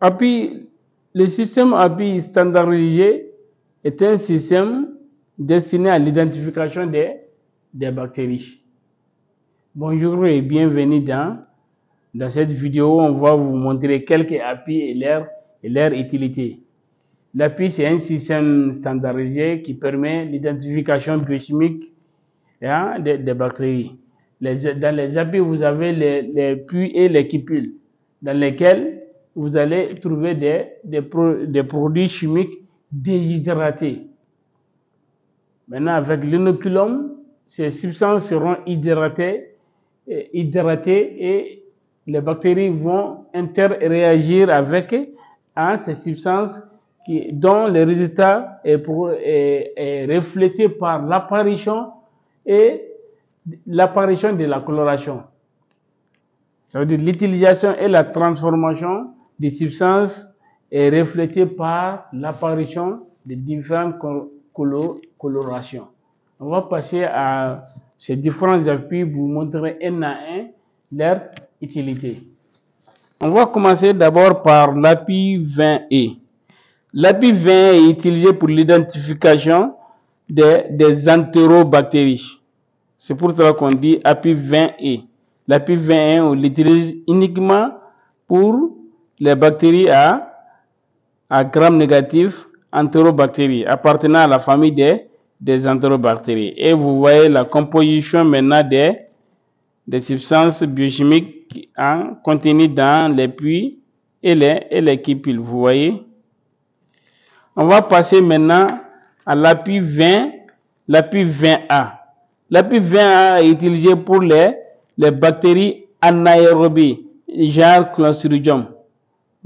API, le système API standardisé est un système destiné à l'identification des bactéries. Bonjour et bienvenue dans cette vidéo. On va vous montrer quelques API et leur utilité. L'API, c'est un système standardisé qui permet l'identification biochimique des bactéries. Dans les API, vous avez les puits et les cupules dans lesquels vous allez trouver des produits chimiques déshydratés. Maintenant, avec l'inoculum, ces substances seront hydratées et les bactéries vont interréagir avec ces substances dont le résultat est reflété par l'apparition de la coloration. Ça veut dire l'utilisation et la transformation des substances est reflétée par l'apparition de différentes colorations. On va passer à ces différents API, vous montrer un à un leur utilité. On va commencer d'abord par l'API 20E. L'API 20 est utilisé pour l'identification des entérobactéries. C'est pour cela qu'on dit API 20E. L'API 20E, on l'utilise uniquement pour les bactéries à gram négatif, entérobactéries, appartenant à la famille des entérobactéries. Et vous voyez la composition maintenant des substances biochimiques contenues dans les puits et les cupules. Vous voyez? On va passer maintenant à l'API 20, l'API 20A. L'API 20A est utilisé pour les bactéries anaérobies, genre Clostridium.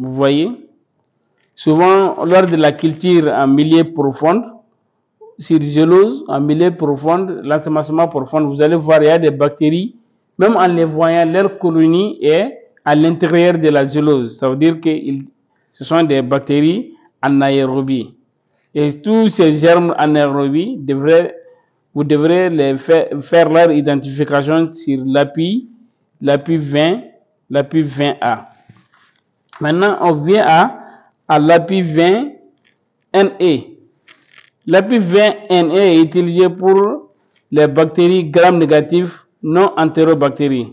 Vous voyez? Souvent, lors de la culture en milieu profond, sur gelose, en milieu profond, l'ensemencement profond, vous allez voir, il y a des bactéries, même en les voyant, leur colonie est à l'intérieur de la gelose. Ça veut dire que ce sont des bactéries anaérobies. Et tous ces germes anaérobies, vous devrez faire leur identification sur l'API 20, l'API 20A. Maintenant, on vient à l'API 20NE. L'API 20NE est utilisé pour les bactéries gram-négatives non entérobactéries.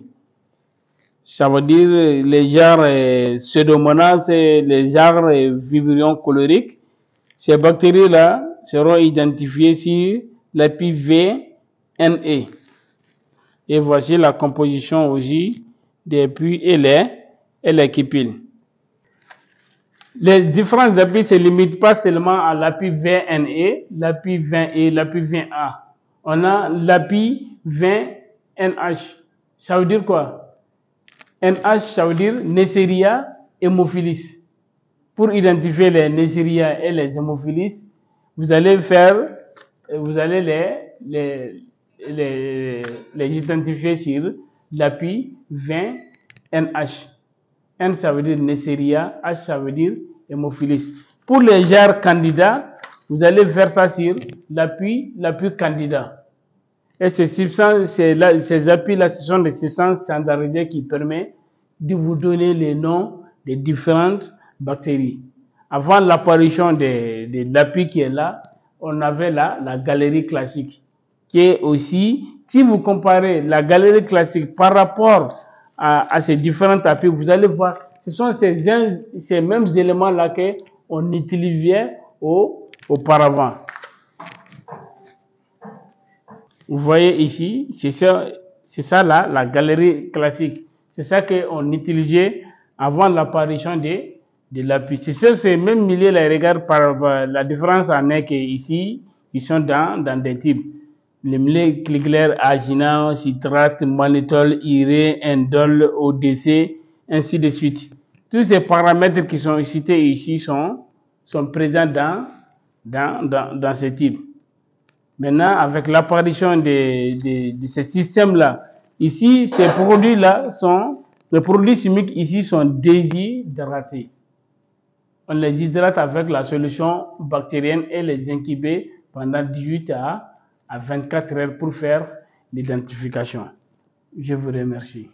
Ça veut dire les genres Pseudomonas et les genres Vibrio choleriques. Ces bactéries-là seront identifiées sur l'API 20NE. Et voici la composition aussi des puits et les cupules. Les différents API ne se limitent pas seulement à l'API 20NE, l'API 20E, l'API 20A. On a l'API 20NH. Ça veut dire quoi? NH, ça veut dire Neisseria haemophilis. Pour identifier les Neisseria et les haemophilis, vous allez les identifier sur l'API 20NH. N, ça veut dire Neisseria, H, ça veut dire hémophilis. Pour les genres candidats, vous allez faire ça sur l'API candida. Et ces API-là, ce sont des substances standardisées qui permettent de vous donner les noms des différentes bactéries. Avant l'apparition de l'API qui est là, on avait la galerie classique, qui est aussi, si vous comparez la galerie classique par rapport à ces différentes API, vous allez voir, ce sont ces mêmes éléments-là qu'on utilisait auparavant. Vous voyez ici, c'est ça là, la galerie classique. C'est ça qu'on utilisait avant l'apparition de l'API. C'est ces mêmes milieux-là, regarde par la différence en est qu'ici, ils sont dans des types. Les milieux Kliegler, Agina, citrate, mannitol, iré, indole, ODC, ainsi de suite. Tous ces paramètres qui sont cités ici sont présents dans ce type. Maintenant, avec l'apparition de ces systèmes-là, ici, ces produits-là les produits chimiques ici sont déshydratés. On les hydrate avec la solution bactérienne et les incuber pendant 18 à 24 heures pour faire l'identification. Je vous remercie.